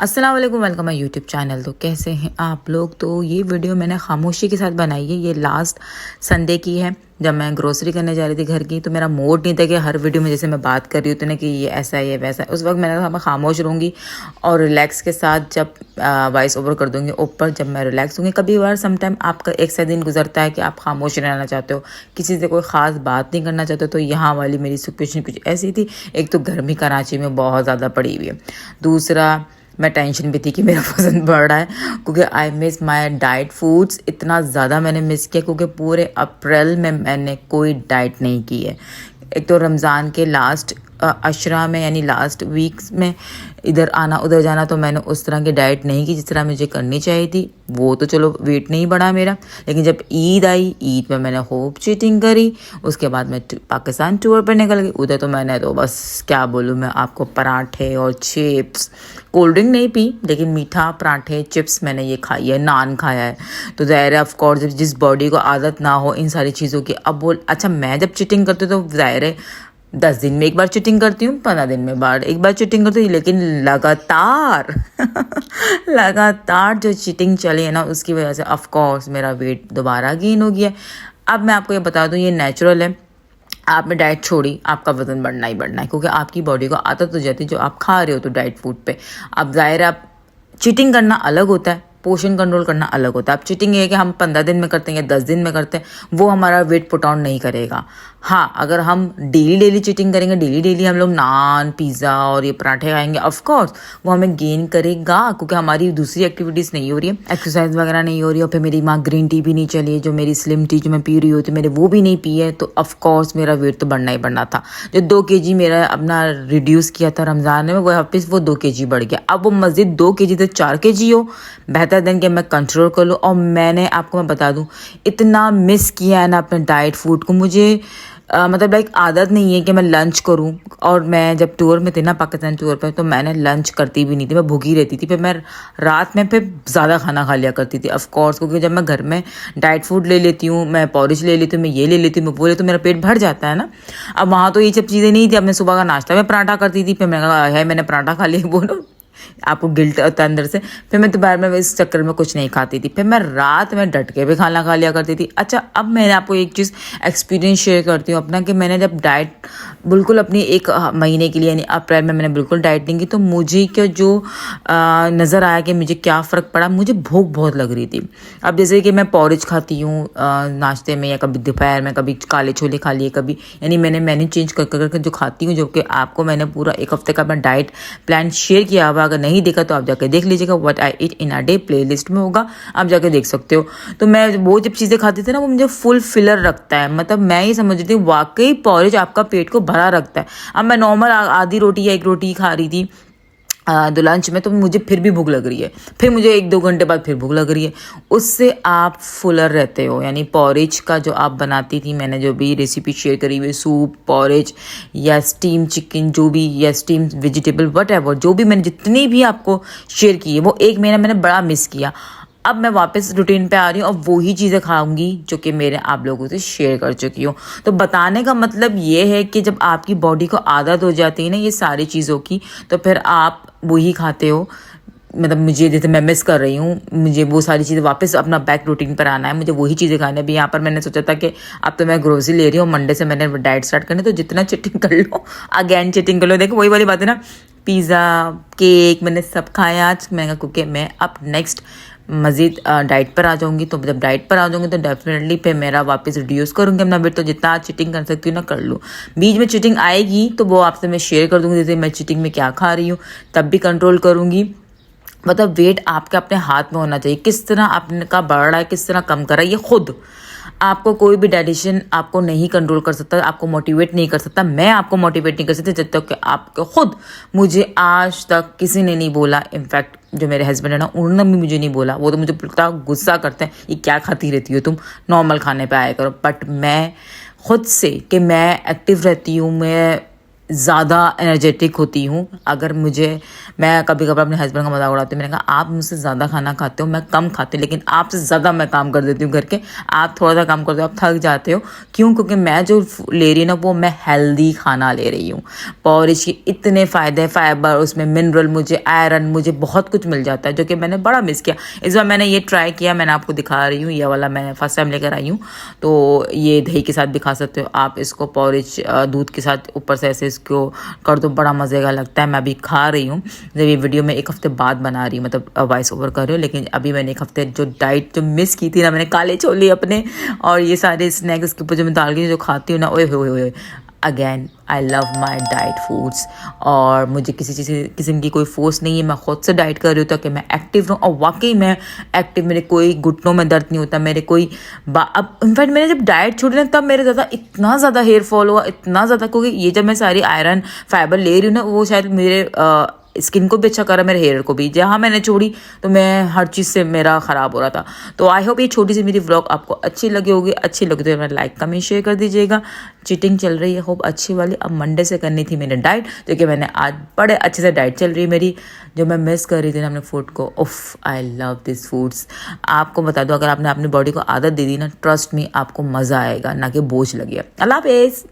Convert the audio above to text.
अस्सलाम वालेकुम, welcome my YouTube channel. तो कैसे हैं आप लोग। तो ये वीडियो मैंने खामोशी के साथ बनाई है। ये लास्ट संडे की है, जब मैं ग्रोसरी करने जा रही थी घर की। तो मेरा मूड नहीं था कि हर वीडियो में जैसे मैं बात कर रही हूँ तो ना कि ये ऐसा है ये वैसा है। उस वक्त मैंने कहा मैं खामोश रहूँगी और रिलैक्स के साथ जब वॉइस ओवर कर दूँगी ऊपर, जब मैं रिलैक्स होंगी। कभी बार समटाइम आपका एक सा दिन गुजरता है कि आप खामोश रहना चाहते हो, किसी से कोई ख़ास बात नहीं करना चाहते। तो यहाँ वाली मेरी सिचुएशन कुछ ऐसी थी। एक तो गर्मी कराची में बहुत ज़्यादा पड़ी हुई है, दूसरा मैं टेंशन भी थी कि मेरा वज़न बढ़ रहा है, क्योंकि I miss my diet foods. इतना ज़्यादा मैंने मिस किया क्योंकि पूरे अप्रैल में मैंने कोई डाइट नहीं की है। एक तो रमज़ान के लास्ट अशरा में यानी लास्ट वीक्स में इधर आना उधर जाना, तो मैंने उस तरह की डाइट नहीं की जिस तरह मुझे करनी चाहिए थी। वो तो चलो वेट नहीं बढ़ा मेरा, लेकिन जब ईद आई, ईद में मैंने खूब चीटिंग करी। उसके बाद मैं पाकिस्तान टूर पर निकल गई। उधर तो मैंने तो बस क्या बोलूँ मैं आपको, पराठे और चिप्स, कोल्ड ड्रिंक नहीं पी, लेकिन मीठा पराठे चिप्स मैंने ये खाई है, नान खाया है। तो ज़ाहिर है ऑफकोर्स जिस बॉडी को आदत ना हो इन सारी चीज़ों की, अब वो अच्छा मैं जब चीटिंग करती हूँ तो ज़ाहिर है 10 दिन में एक बार चीटिंग करती हूँ, 15 दिन में बार एक बार चीटिंग करती हूँ, लेकिन लगातार लगातार जो चीटिंग चली है ना, उसकी वजह से ऑफ कोर्स मेरा वेट दोबारा गेन हो गया। अब मैं आपको ये बता दूँ, ये नेचुरल है। आपने डाइट छोड़ी, आपका वजन बढ़ना ही बढ़ना है, क्योंकि आपकी बॉडी को आदत हो जाती है जो आप खा रहे हो तो डाइट फूड पे। अब ज़ाहिर है आप चीटिंग करना अलग होता है, पोर्शन कंट्रोल करना अलग होता है। अब चीटिंग ये है कि हम 15 दिन में करते हैं या 10 दिन में करते हैं, वो हमारा वेट पुट ऑन नहीं करेगा। हाँ, अगर हम डेली चीटिंग करेंगे, डेली हम लोग नान पिज़्ज़ा और ये पराठे खाएंगे, ऑफ कोर्स वो हमें गेन करेगा, क्योंकि हमारी दूसरी एक्टिविटीज़ नहीं हो रही है, एक्सरसाइज वगैरह नहीं हो रही है। और फिर मेरी माँ ग्रीन टी भी नहीं चली है, जो मेरी स्लिम टी जो मैं पी रही होती, मैंने वो भी नहीं पी है। तो ऑफ कोर्स मेरा वेट तो बढ़ना ही बढ़ना था। जो 2 kg मेरा अपना रिड्यूस किया था रमज़ान में, वो वापस वो 2 kg बढ़ गया। अब वो मस्जिद 2 kg से 4 kg हो, बेहतर दिन कि मैं कंट्रोल कर लूँ। और मैंने आपको मैं बता दूँ, इतना मिस किया है ना अपने डाइट फूड को। मुझे मतलब लाइक आदत नहीं है कि मैं लंच करूं। और मैं जब टूर में थी ना, पाकिस्तान टूर पर, तो मैंने लंच करती भी नहीं थी, मैं भूखी रहती थी। फिर मैं रात में फिर ज़्यादा खाना खा लिया करती थी ऑफ कोर्स, क्योंकि जब मैं घर में डाइट फूड ले लेती हूँ, मैं पॉरिज ले लेती हूँ, मैं ये ले लेती हूँ, मैं वो ले, तो मेरा पेट भर जाता है ना। अब वहाँ तो ये सब चीज़ें नहीं थी। अब मैं सुबह का नाश्ता में पराठा करती थी, फिर मैंने कहा है मैंने पराठा खा लिया, बोलो आपको गिल्ट होता है अंदर से। फिर मैं दोपहर में इस चक्कर में कुछ नहीं खाती थी। फिर मैं रात में डट के भी खाना खा लिया करती थी। अच्छा, अब मैंने आपको एक चीज़ एक्सपीरियंस शेयर करती हूँ अपना, कि मैंने जब डाइट बिल्कुल अपनी 1 महीने के लिए यानी अप्रैल में मैंने बिल्कुल डाइट नहीं की, तो मुझे क्या जो नज़र आया कि मुझे क्या फ़र्क पड़ा, मुझे भूख बहुत लग रही थी। अब जैसे कि मैं पॉरिज खाती हूँ नाश्ते में, या कभी दोपहर में कभी काले छोले खा लिए, कभी यानी मैंने मेन्यू चेंज कर कर जो खाती हूँ, जो कि आपको मैंने पूरा 1 हफ्ते का अपना डाइट प्लान शेयर किया हुआ। अगर नहीं देखा तो आप जाके देख लीजिएगा, what I eat in a day playlist में होगा, आप जाके देख सकते हो। तो मैं वो जब चीज़ें खाती थी ना, वो मुझे फुल फिलर रखता है। मतलब मैं ये समझती हूँ वाकई पॉरेज आपका पेट को भरा रखता है। अब मैं नॉर्मल आधी रोटी या 1 रोटी खा रही थी तो लंच में, तो मुझे फिर भी भूख लग रही है, फिर मुझे 1-2 घंटे बाद फिर भूख लग रही है। उससे आप फुलर रहते हो। यानी पॉरेज का जो आप बनाती थी, मैंने जो भी रेसिपी शेयर करी हुई, सूप, पॉरेज या स्टीम चिकन, जो भी, या स्टीम वेजिटेबल, वट एवर, जो भी मैंने जितनी भी आपको शेयर की है, वो 1 महीना मैंने बड़ा मिस किया। अब मैं वापस रूटीन पे आ रही हूँ और वही चीज़ें खाऊंगी जो कि मेरे आप लोगों से शेयर कर चुकी हूँ। तो बताने का मतलब ये है कि जब आपकी बॉडी को आदत हो जाती है ना ये सारी चीज़ों की, तो फिर आप वही खाते हो। मतलब मुझे जैसे मैं मिस कर रही हूँ, मुझे वो सारी चीज़ें वापस अपना बैक रूटीन पर आना है, मुझे वही चीज़ें खाने। भी यहाँ पर मैंने सोचा था कि अब तो मैं ग्रोसरी ले रही हूँ, मंडे से मैंने डाइट स्टार्ट करनी, तो जितना चिटिंग कर लो अगेन चिटिंग कर लो। देखो वही वाली बात है ना, पिज़्ज़ा केक मैंने सब खाया आज। मैंने कहा क्योंकि मैं अब नेक्स्ट मज़ीद डाइट पर आ जाऊंगी, तो जब डाइट पर आ जाऊंगी तो डेफिनेटली फिर मेरा वापस रिड्यूस करूंगी अपना वेट। तो जितना चीटिंग कर सकती हूँ ना कर लूँ। बीच में चीटिंग आएगी तो वो आपसे मैं शेयर कर दूंगी, जैसे मैं चीटिंग में क्या खा रही हूँ, तब भी कंट्रोल करूंगी। मतलब वेट आपके अपने हाथ में होना चाहिए, किस तरह आपका बढ़ रहा है, किस तरह कम कर रहा है, ये खुद आपको कोई भी डाइटिशियन आपको नहीं कंट्रोल कर सकता, आपको मोटिवेट नहीं कर सकता। मैं आपको मोटिवेट नहीं कर सकती जब तक कि आपको खुद, मुझे आज तक किसी ने नहीं बोला। इनफैक्ट जो मेरे हस्बैंड है ना, उन्होंने भी मुझे नहीं बोला। वो तो मुझे पूरा गुस्सा करते हैं, ये क्या खाती रहती हो तुम, नॉर्मल खाने पे आया करो। बट मैं खुद से कि मैं एक्टिव रहती हूँ, मैं ज़्यादा एनर्जेटिक होती हूँ। अगर मैं कभी कभार अपने हस्बैंड का मजाक उड़ाती हूँ, मैंने कहा आप मुझसे ज़्यादा खाना खाते हो, मैं कम खाती हूँ, लेकिन आपसे ज़्यादा मैं काम कर देती हूँ घर के। आप थोड़ा सा काम करते हो, आप थक जाते हो। क्यों? क्योंकि मैं जो ले रही हूँ ना, वो मैं हेल्दी खाना ले रही हूँ। पॉरिश के इतने फ़ायदे, फाइबर, उसमें मिनरल, मुझे आयरन, मुझे बहुत कुछ मिल जाता है, जो कि मैंने बड़ा मिस किया। इस बार मैंने ये ट्राई किया, मैंने आपको दिखा रही हूँ, ये वाला मैं फर्स्ट टाइम लेकर आई हूँ। तो ये दही के साथ भी खा सकते हो आप इसको, पॉरिश दूध के साथ ऊपर से ऐसे इसको कर दो, बड़ा मज़े का लगता है। मैं अभी खा रही हूँ, जब ये वीडियो मैं 1 हफ्ते बाद बना रही हूँ, मतलब वॉइस ओवर कर रही हूँ, लेकिन अभी मैंने 1 हफ्ते जो डाइट जो मिस की थी ना, मैंने काले छोले अपने और ये सारे स्नैक्स के ऊपर जो मैं डाल के जो खाती हूँ ना, ओए होए होए। Again I love my diet foods, और मुझे किसी चीज़ किस्म की कोई फोर्स नहीं है। मैं खुद से डाइट कर रही हूँ ताकि मैं एक्टिव रहूँ, और वाकई मैं एक्टिव, मेरे कोई घुटनों में दर्द नहीं होता, मेरे कोई अब इनफैक्ट मैंने जब डाइट छोड़ी ना, तब मेरे इतना ज़्यादा हेयर फॉल हुआ, इतना ज़्यादा, क्योंकि ये जब मैं सारी आयरन फाइबर ले रही हूँ ना, वो शायद मेरे स्किन को भी अच्छा करा, मेरे हेयर को भी। जहाँ मैंने छोड़ी तो मैं हर चीज़ से मेरा ख़राब हो रहा था। तो आई होप ये छोटी सी मेरी व्लॉग आपको अच्छी लगी होगी। अच्छी लगी तो मेरा लाइक कमेंट शेयर कर दीजिएगा। चीटिंग चल रही है होप अच्छी वाली। अब मंडे से करनी थी मैंने डाइट, जो कि मैंने आज बड़े अच्छे से डाइट चल रही है मेरी, जो मैं मिस कर रही थी ना अपने फूड को। उफ, आई लव दिस फूड्स। आपको बता दूँ, अगर आपने अपनी बॉडी को आदत दे दी ना, ट्रस्ट मी, आपको मज़ा आएगा, ना कि बोझ लगे। अल्लाह हाफिज़।